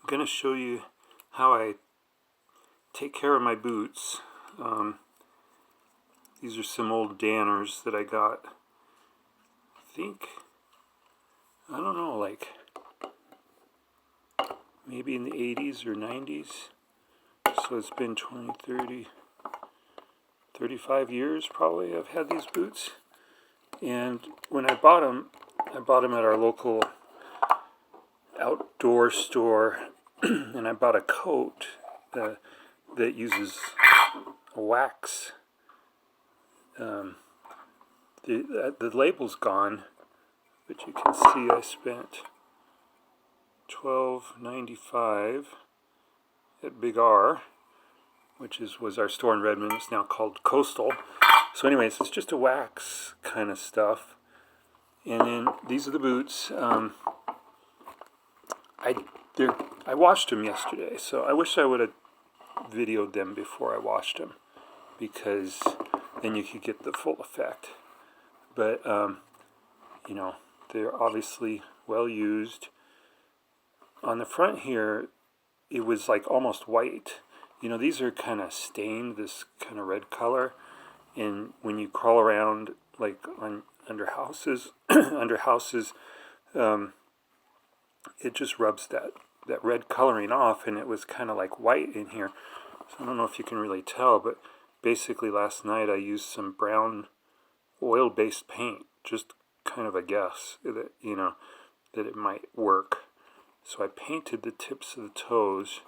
going to show you how I take care of my boots. These are some old Danners that I got, I don't know, like maybe in the 80s or 90s. So it's been 20, 30, 35 years probably I've had these boots. And when I bought them at our local outdoor store, and I bought a coat that uses a wax. The label's gone, but you can see I spent $12.95 at Big R, which was our store in Redmond. It's now called Coastal. So anyways, it's just a wax kind of stuff. And then these are the boots. I washed them yesterday, so I wish I would have videoed them before I washed them, because then you could get the full effect. But you know, they're obviously well used. On the front here, it was like almost white. You know, these are kind of stained, this kind of red color, and when you crawl around like under houses, it just rubs that red coloring off, and it was kind of like white in here. So I don't know if you can really tell, but basically last night I used some brown oil-based paint, just kind of a guess that, you know, that it might work. So I painted the tips of the toes,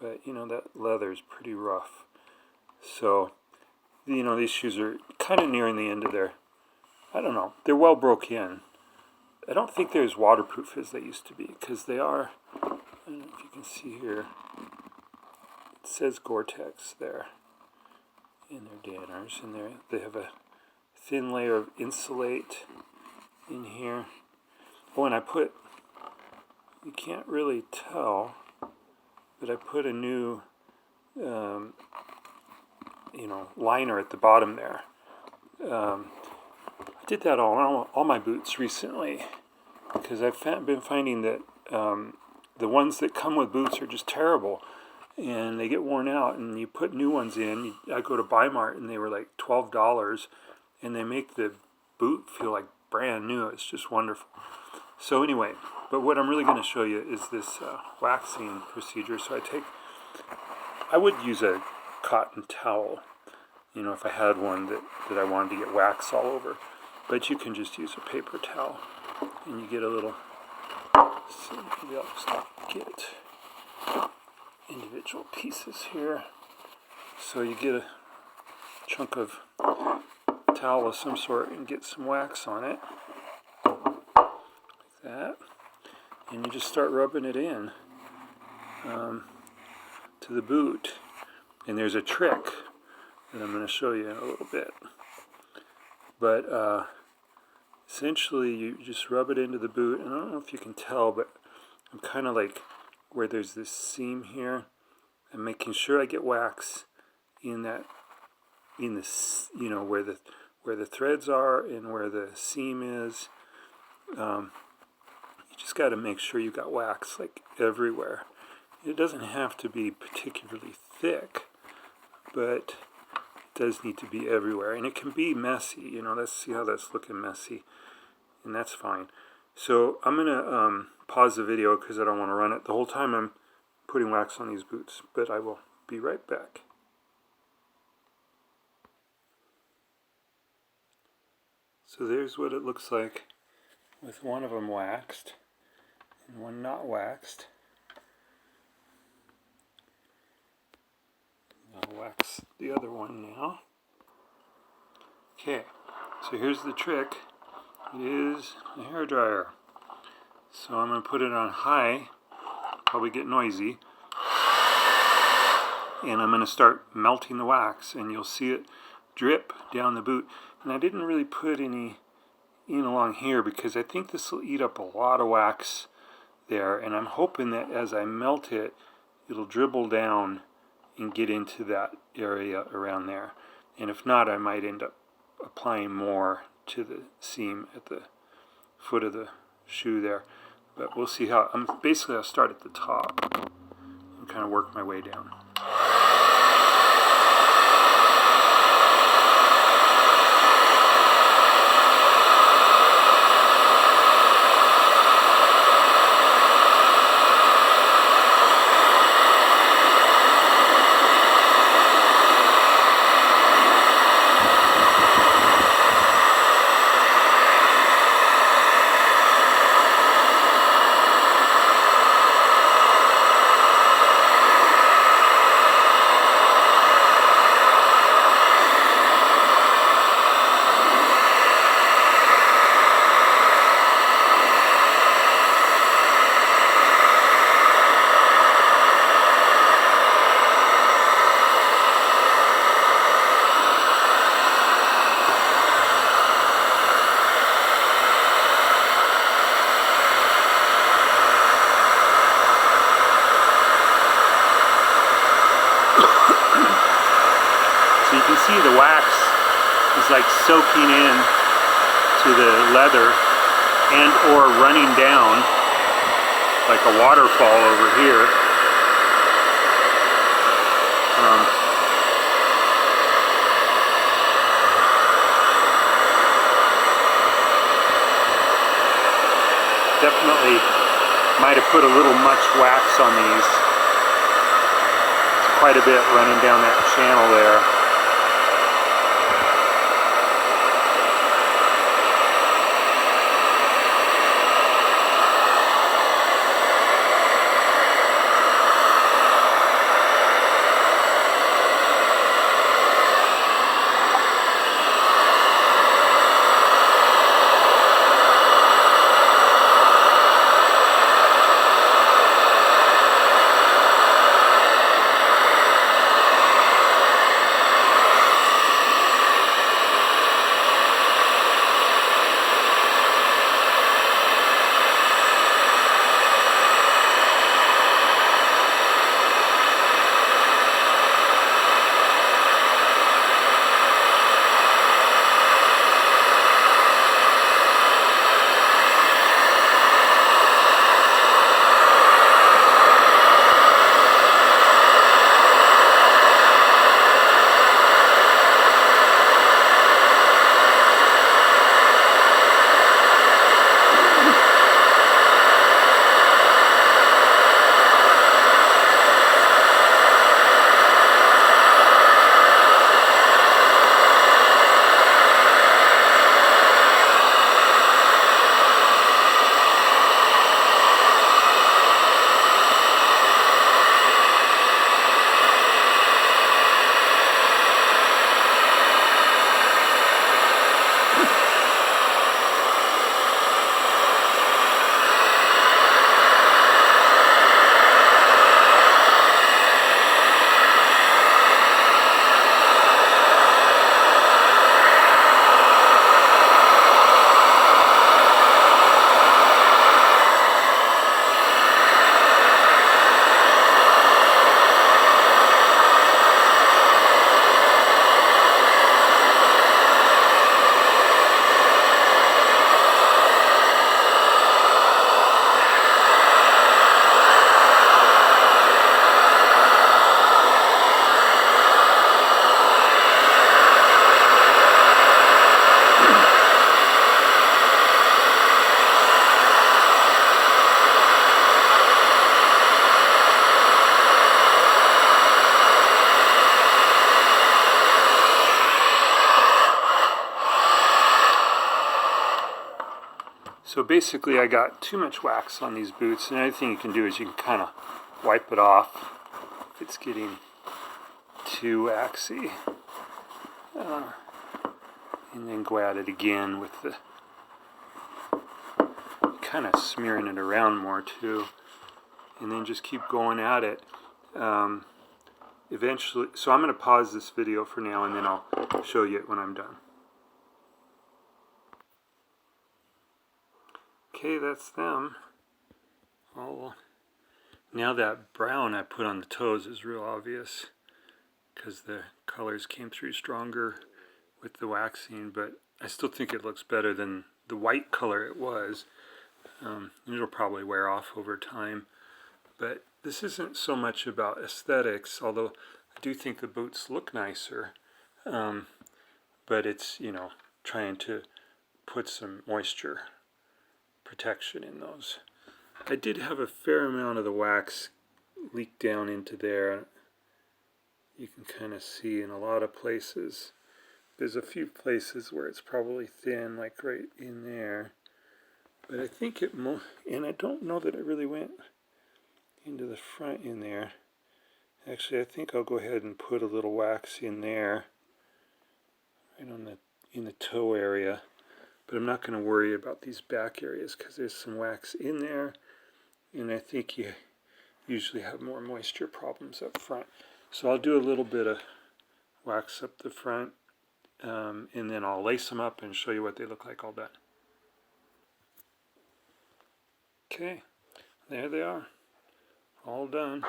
but you know, that leather is pretty rough. So, you know, these shoes are kind of nearing the end of their, I don't know, they're well broke in. I don't think they're as waterproof as they used to be, because they are, I don't know if you can see here, it says Gore-Tex there in their Danners, and they have a thin layer of insulate in here. Oh, and you can't really tell, but I put a new, you know, liner at the bottom there. I did that on all my boots recently, because I've been finding that the ones that come with boots are just terrible, and they get worn out, and you put new ones in. I go to Bi-Mart, and they were like $12, and they make the boot feel like brand new. It's just wonderful. So anyway, but what I'm really going to show you is this waxing procedure. So I would use a cotton towel, you know, if I had one that I wanted to get wax all over. But you can just use a paper towel, and you get a little, so maybe I'll just get individual pieces here. So you get a chunk of towel of some sort and get some wax on it, like that. And you just start rubbing it in to the boot. And there's a trick that I'm going to show you in a little bit. But essentially, you just rub it into the boot, and I don't know if you can tell, but I'm kind of like where there's this seam here. I'm making sure I get wax in this, you know, where the threads are and where the seam is. You just got to make sure you got wax like everywhere. It doesn't have to be particularly thick, but does need to be everywhere, and it can be messy. You know, let's see how that's looking messy, and that's fine. So I'm gonna pause the video because I don't want to run it the whole time I'm putting wax on these boots, but I will be right back. So there's what it looks like with one of them waxed and one not waxed. I'll wax the other one now. Okay, so here's the trick. It is a hairdryer. So I'm going to put it on high, probably get noisy, and I'm going to start melting the wax, and you'll see it drip down the boot. And I didn't really put any in along here because I think this will eat up a lot of wax there, and I'm hoping that as I melt it, it'll dribble down and get into that area around there. And if not, I might end up applying more to the seam at the foot of the shoe there. But we'll see how, basically I'll start at the top and kind of work my way down. See the wax is like soaking in to the leather and or running down like a waterfall over here. Definitely might have put a little much wax on these. It's quite a bit running down that channel there. So basically I got too much wax on these boots. Another thing you can do is you can kind of wipe it off if it's getting too waxy. And then go at it again with the kind of smearing it around more too. And then just keep going at it. Eventually, so I'm going to pause this video for now and then I'll show you it when I'm done. Okay, that's them. Oh, now that brown I put on the toes is real obvious because the colors came through stronger with the waxing, but I still think it looks better than the white color it was. It'll probably wear off over time. But this isn't so much about aesthetics, although I do think the boots look nicer. But it's, trying to put some moisture protection in those. I did have a fair amount of the wax leak down into there. You can kind of see in a lot of places. There's a few places where it's probably thin, like right in there. But I think and I don't know that it really went into the front in there. Actually, I think I'll go ahead and put a little wax in there, right in the toe area. But I'm not going to worry about these back areas because there's some wax in there, and I think you usually have more moisture problems up front. So I'll do a little bit of wax up the front, and then I'll lace them up and show you what they look like all done. Okay, there they are, all done.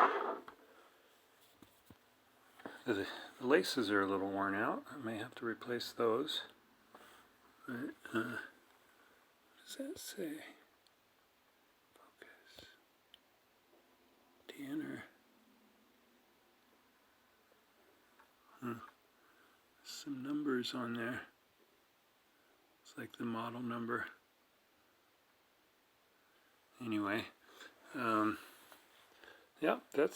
The laces are a little worn out. I may have to replace those. But, what does that say? Focus. Tanner. Some numbers on there. It's like the model number. Anyway, yeah, that's